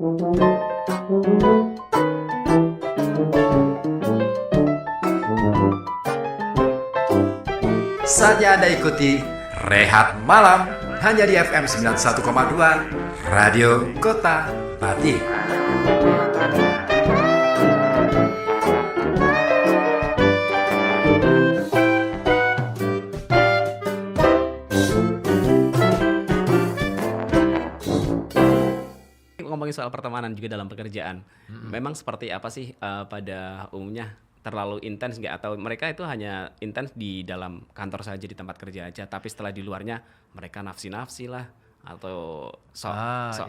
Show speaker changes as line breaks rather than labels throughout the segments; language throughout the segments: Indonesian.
Saatnya Anda ikuti Rehat Malam hanya di FM 91,2 Radio Kota Pati.
Ngomongin soal pertemanan juga dalam pekerjaan, memang seperti apa sih pada umumnya, terlalu intens nggak, atau mereka itu hanya intens di dalam kantor saja, di tempat kerja aja, tapi setelah di luarnya mereka nafsi-nafsi lah atau sok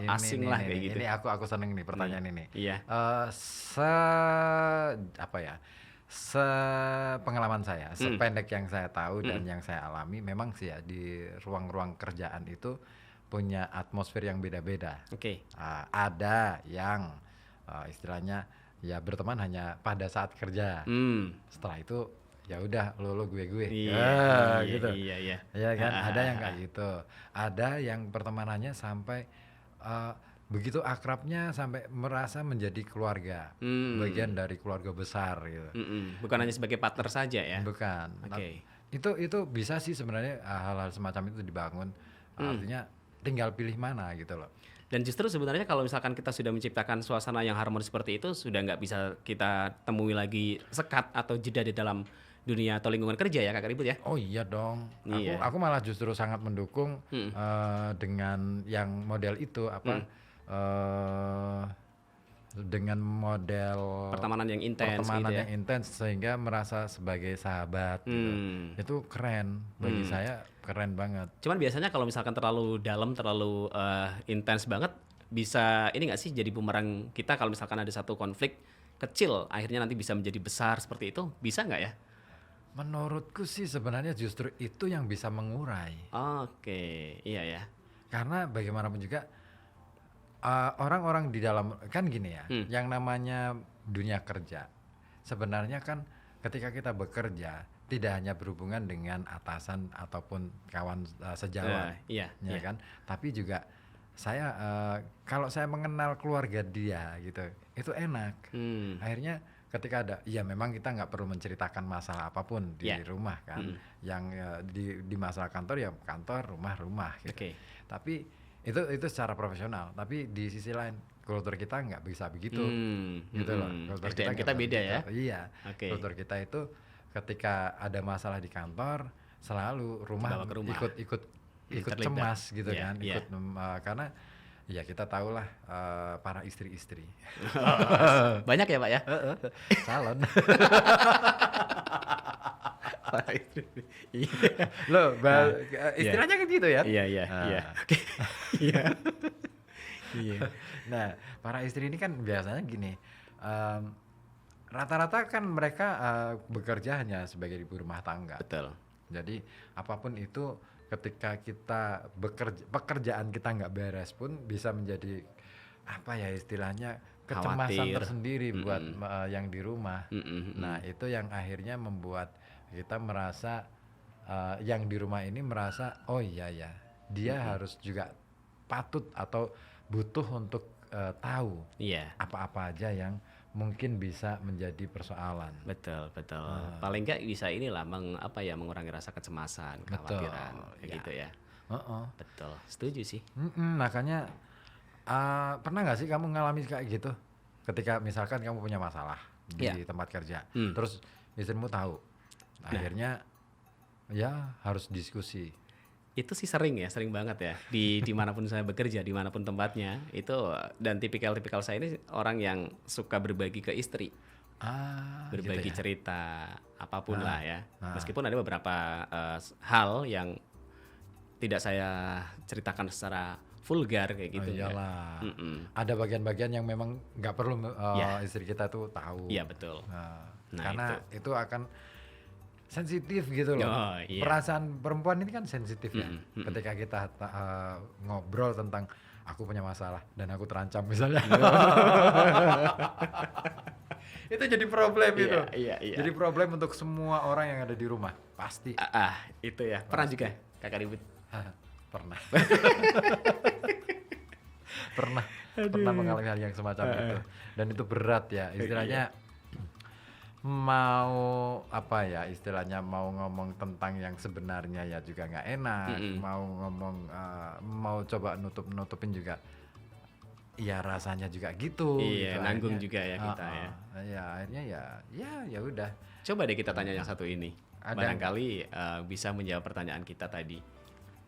asing lah kayak gitu.
Ini aku seneng nih pertanyaan ini.
Iya.
Sepengalaman saya, sependek yang saya tahu dan yang saya alami, memang sih ya di ruang-ruang kerjaan itu punya atmosfer yang beda-beda.
Oke.
Ada yang istilahnya ya berteman hanya pada saat kerja. Setelah itu ya udah lo gue gitu.
Iya.
Ya kan, ada yang kayak gitu. Ada yang pertemanannya sampai begitu akrabnya sampai merasa menjadi keluarga, bagian dari keluarga besar gitu.
Bukan hanya sebagai partner saja ya.
Bukan.
Oke.
Itu bisa sih sebenarnya hal-hal semacam itu dibangun. Artinya tinggal pilih mana gitu loh.
Dan justru sebenarnya kalau misalkan kita sudah menciptakan suasana yang harmonis seperti itu, sudah nggak bisa kita temui lagi sekat atau jeda di dalam dunia atau lingkungan kerja ya Kak Ribut ya?
Oh iya dong.
Iya.
Aku malah justru sangat mendukung dengan yang model itu dengan model
Pertemanan yang intens gitu ya.
yang intens sehingga merasa sebagai sahabat gitu. Itu keren bagi saya, keren banget.
Cuman biasanya kalau misalkan terlalu dalam, terlalu intens banget, bisa ini nggak sih jadi bumerang kita kalau misalkan ada satu konflik kecil akhirnya nanti bisa menjadi besar seperti itu, bisa nggak ya?
Menurutku sih sebenarnya justru itu yang bisa mengurai.
Oke, iya ya.
Karena bagaimanapun juga orang-orang di dalam, kan gini ya, yang namanya dunia kerja sebenarnya kan ketika kita bekerja tidak hanya berhubungan dengan atasan ataupun kawan sejawat,
Iya.
kan, tapi juga saya kalau saya mengenal keluarga dia gitu, itu enak. Akhirnya ketika ada, ya memang kita nggak perlu menceritakan masalah apapun di rumah kan, yang di masalah kantor ya kantor, rumah gitu.
Oke.
Tapi itu secara profesional, tapi di sisi lain kultur kita nggak bisa begitu, gitu loh. Kultur
SDM
nggak
kita
bisa
beda ya?
begitu. Iya.
Oke.
Kultur kita itu ketika ada masalah di kantor selalu
Dibawa ke rumah.
ikut
Terlibat.
cemas gitu
Iya,
kan,
iya.
karena ya kita tahulah para istri-istri
Banyak ya Pak ya?
calon.
Iya.
Loh, istilahnya kan gitu ya.
Iya. Oke. Iya. Iya.
Nah, para istri ini kan biasanya gini, rata-rata kan mereka bekerja hanya sebagai ibu rumah tangga.
Betul.
Jadi apapun itu ketika kita pekerjaan kita nggak beres pun bisa menjadi apa ya istilahnya kecemasan
Khawatir.
tersendiri buat yang di rumah. Nah, itu yang akhirnya membuat kita merasa yang di rumah ini merasa oh iya ya dia harus juga patut atau butuh untuk tahu
Iya.
apa-apa aja yang mungkin bisa menjadi persoalan.
Betul. Paling nggak bisa inilah mengurangi rasa kecemasan, kekhawatiran kayak
ya.
gitu ya. Betul. Setuju sih.
Makanya pernah nggak sih kamu ngalami kayak gitu? Ketika misalkan kamu punya masalah di tempat kerja, terus istrimu tahu, akhirnya ya harus diskusi.
Itu sih sering banget ya di dimanapun saya bekerja, dimanapun tempatnya itu, dan tipikal saya ini orang yang suka berbagi ke istri, berbagi
gitu ya?
cerita apapun lah ya, meskipun ada beberapa hal yang tidak saya ceritakan secara vulgar kayak gitu.
Iyalah. Ada bagian-bagian yang memang nggak perlu
Ya.
istri kita tuh tahu.
Iya betul. Nah,
Karena itu akan sensitif gitu loh.
Oh, iya.
Perasaan perempuan ini kan sensitif ya. Ketika kita ngobrol tentang aku punya masalah dan aku terancam misalnya. Itu jadi problem itu.
Iya.
Jadi problem untuk semua orang yang ada di rumah. Pasti.
Itu ya. Pernah juga Kakak Ribut?
Pernah. Pernah. pernah mengalami hal yang semacam itu, dan itu berat ya istilahnya. Mau apa ya istilahnya, mau ngomong tentang yang sebenarnya ya juga nggak enak, mau ngomong mau coba nutupin juga ya rasanya juga gitu.
Iya,
gitu.
nanggung
Akhirnya,
juga ya kita ya.
Ya akhirnya ya udah.
Coba deh kita tanya yang satu ini.
Ada
Barangkali bisa menjawab pertanyaan kita tadi.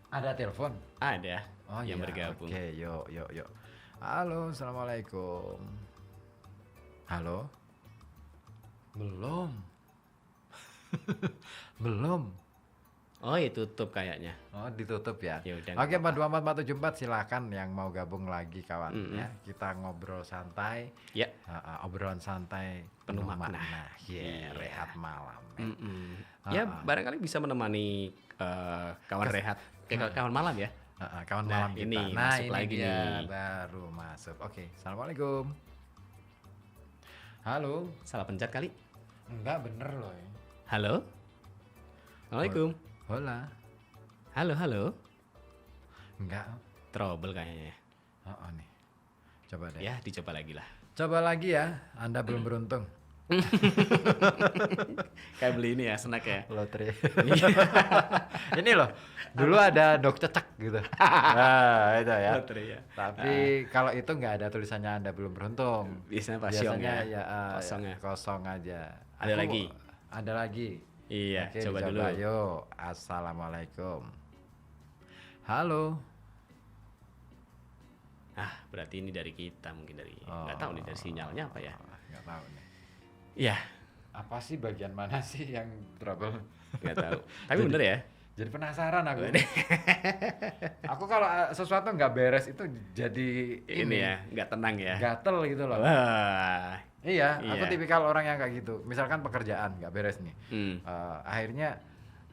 Ada telepon.
Ada
Oh
yang
iya,
bergabung.
Oke, yuk. Halo, assalamualaikum. Halo. Belum. Belum.
Oh, itu tutup kayaknya.
Oh, ditutup ya.
Ya udah,
Oke,
nggak
424474 silakan yang mau gabung lagi kawan ya. Kita ngobrol santai.
Ya.
Obrolan santai
Penuh makna.
Yeah, rehat malam.
Ya, barangkali bisa menemani kawan rehat, kawan malam ya.
Kawan
Nah,
malam kita.
ini
Nah,
masuk
ini
lagi
dia
nih.
baru masuk. Oke, assalamualaikum. Halo.
Salah pencet kali.
Enggak bener loh. Ya.
Halo. Assalamualaikum.
Hola.
Halo.
Enggak.
Trouble kayaknya.
Oh, nih. Coba deh.
Ya, dicoba lagi lah.
Coba lagi ya. Anda belum beruntung.
Kayak beli ini ya, snack ya.
Lotre. Ini loh. Dulu ada dok cecek gitu. Nah, itu ya.
Lotre ya.
Tapi kalau itu nggak ada tulisannya Anda belum beruntung.
Biasanya pasiong
Biasanya
ya. Kosong ya.
kosong aja.
Ada lagi?
Ada lagi.
Iya,
Oke,
coba
dicoba.
dulu.
Yuk. Assalamualaikum. Halo.
Berarti ini dari kita, mungkin dari nggak tahu nih dari sinyalnya apa ya.
Nggak tahu nih.
Iya,
Apa sih bagian mana sih yang trouble?
nggak tahu. Tapi bener ya.
Jadi penasaran aku. Aku kalau sesuatu nggak beres itu jadi
Ini ya, nggak tenang ya.
gatel gitu loh.
Wah.
Iya, aku
Iya.
tipikal orang yang kayak gitu. Misalkan pekerjaan nggak beres nih,
Hmm.
akhirnya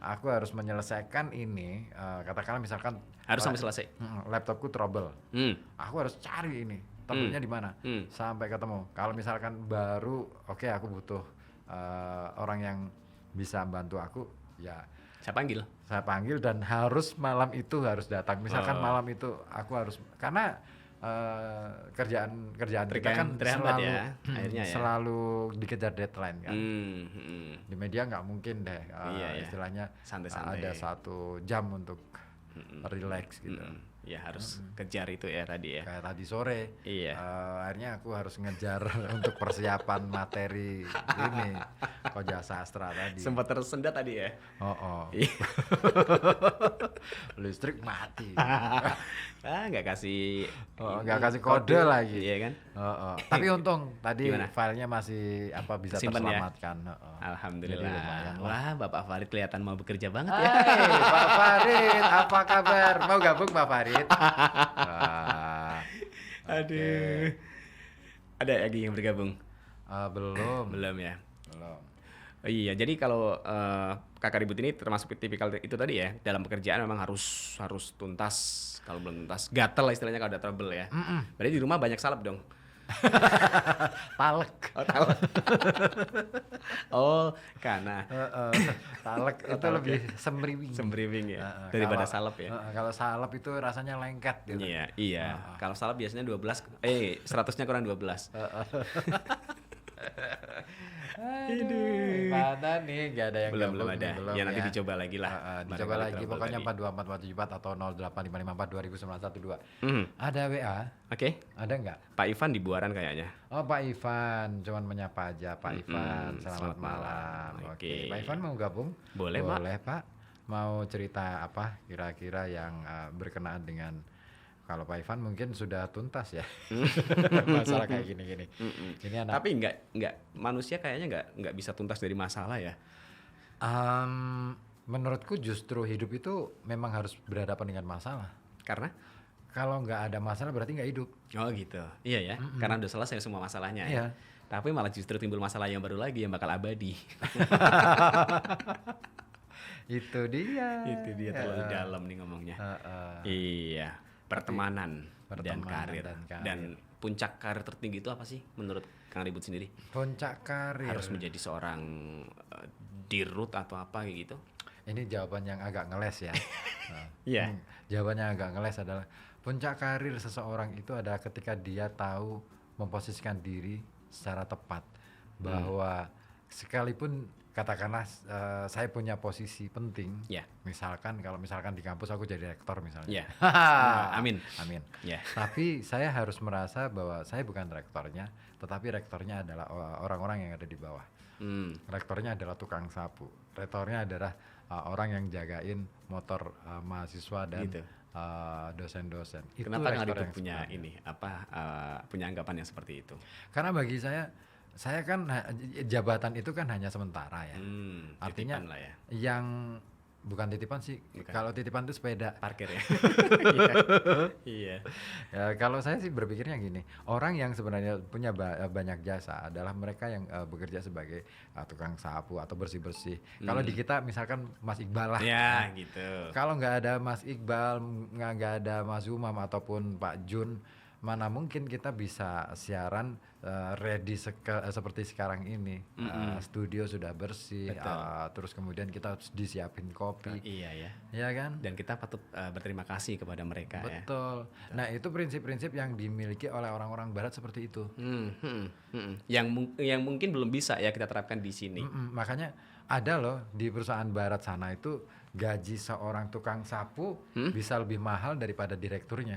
aku harus menyelesaikan ini. Katakanlah misalkan
Harus sampai selesai.
laptopku trouble, aku harus cari ini trouble-nya di mana sampai ketemu. Kalau misalkan baru, oke, aku butuh orang yang bisa bantu aku, ya
Saya panggil.
saya panggil dan harus malam itu harus datang. Misalkan malam itu aku harus, karena kerjaan kita kan
Terhambat
selalu
ya, akhirnya ya.
selalu dikejar deadline kan. Di
Hmm.
media nggak mungkin deh
Iya, iya.
istilahnya
Santai-santai.
ada 1 jam untuk relax gitu.
Ya harus kejar itu ya tadi ya.
Kayak tadi sore,
Iya.
akhirnya aku harus ngejar untuk persiapan materi ini Koja Sastra tadi.
Sempat tersendat tadi ya.
Oh.
Iya.
Listrik mati.
Nggak kasih.
Nggak kasih kode lagi.
Iya kan?
Tapi untung tadi
Gimana?
filenya masih bisa
Simpen ya?
terselamatkan. Jadi
Alhamdulillah.
lumayan lah.
Wah, Bapak Farid kelihatan mau bekerja banget ya.
Hai Pak Farid, apa kabar? Mau gabung Pak Farid? Wah,
Aduh. Ada lagi yang bergabung?
belum.
Belum ya.
Belum.
Oh iya, jadi kalau kakak ribut ini termasuk tipikal itu tadi ya, dalam pekerjaan memang harus tuntas. Kalau belum tuntas, gatel lah istilahnya kalau ada trouble ya. Berarti di rumah banyak salep dong.
Talek.
Oh, tahu. Oh, karena
Talek itu
talek
lebih semriwing.
sembriwing ya
Heeh,
daripada
kalau-
salep ya.
Kalau salep itu rasanya lengket gitu.
Iya. Kalau salep biasanya 100-nya kurang 12.
Aduh. Mana nih? Gak ada yang
Belum
gabung
ada.
nih, belum
Ya nanti dicoba lagi lah.
Dicoba
Barangkali
lagi
trouble
pokoknya
tadi.
42474 atau 08554 200912.
Mhm.
Ada WA?
Oke.
Ada nggak?
Pak Ivan di Buaran kayaknya.
Oh, Pak Ivan, cuman menyapa aja Pak Ivan. Selamat
selamat
malam.
malam.
Oke,
Oke.
Pak Ivan mau gabung?
Boleh, Pak.
Boleh, Pak. Mau cerita apa kira-kira yang berkenaan dengan, kalau Pak Ivan mungkin sudah tuntas ya masalah kayak gini-gini. Ini anak.
Tapi nggak manusia kayaknya nggak bisa tuntas dari masalah ya.
Menurutku justru hidup itu memang harus berhadapan dengan masalah.
Karena
Kalau nggak ada masalah berarti nggak hidup.
oh gitu. Iya ya. Karena udah selesai semua masalahnya
Iya.
ya. Tapi malah justru timbul masalah yang baru lagi yang bakal abadi.
Itu dia.
Itu dia terlalu dalam nih ngomongnya. Iya, pertemanan, dan karir. Dan puncak karir tertinggi itu apa sih menurut Kang Ribut sendiri?
Puncak karir.
Harus menjadi seorang dirut atau apa kayak gitu?
Ini jawaban yang agak ngeles ya.
Iya.
Jawabannya agak ngeles adalah puncak karir seseorang itu adalah ketika dia tahu memposisikan diri secara tepat, bahwa sekalipun katakanlah saya punya posisi penting,
Ya.
misalkan kalau misalkan di kampus aku jadi rektor misalnya,
Ya. Amin.
amin.
Ya.
Tapi saya harus merasa bahwa saya bukan rektornya, tetapi rektornya adalah orang-orang yang ada di bawah. Rektornya adalah tukang sapu, rektornya adalah orang yang jagain motor mahasiswa dan
Gitu.
dosen-dosen. Itu
Kenapa nggak
rektor
itu
yang
punya
sebenarnya.
ini punya anggapan yang seperti itu?
Karena bagi saya kan jabatan itu kan hanya sementara ya. Artinya
Titipan lah ya.
yang bukan titipan sih.
Bukan.
Kalau titipan itu sepeda.
Parkir ya. Iya.
Ya, kalau saya sih berpikirnya gini, orang yang sebenarnya punya banyak jasa adalah mereka yang bekerja sebagai tukang sapu atau bersih-bersih. Kalau di kita misalkan Mas Iqbal lah.
Ya, gitu.
Kalau nggak ada Mas Iqbal, nggak ada Mas Umam ataupun Pak Jun, mana mungkin kita bisa siaran ready seperti sekarang ini. Studio sudah bersih, terus kemudian kita harus disiapin kopi,
Iya ya.
ya kan?
Dan kita patut berterima kasih kepada mereka ya.
Betul. Nah itu prinsip-prinsip yang dimiliki oleh orang-orang Barat seperti itu.
Yang mungkin belum bisa ya kita terapkan di sini.
Makanya ada loh di perusahaan Barat sana itu gaji seorang tukang sapu bisa lebih mahal daripada direkturnya.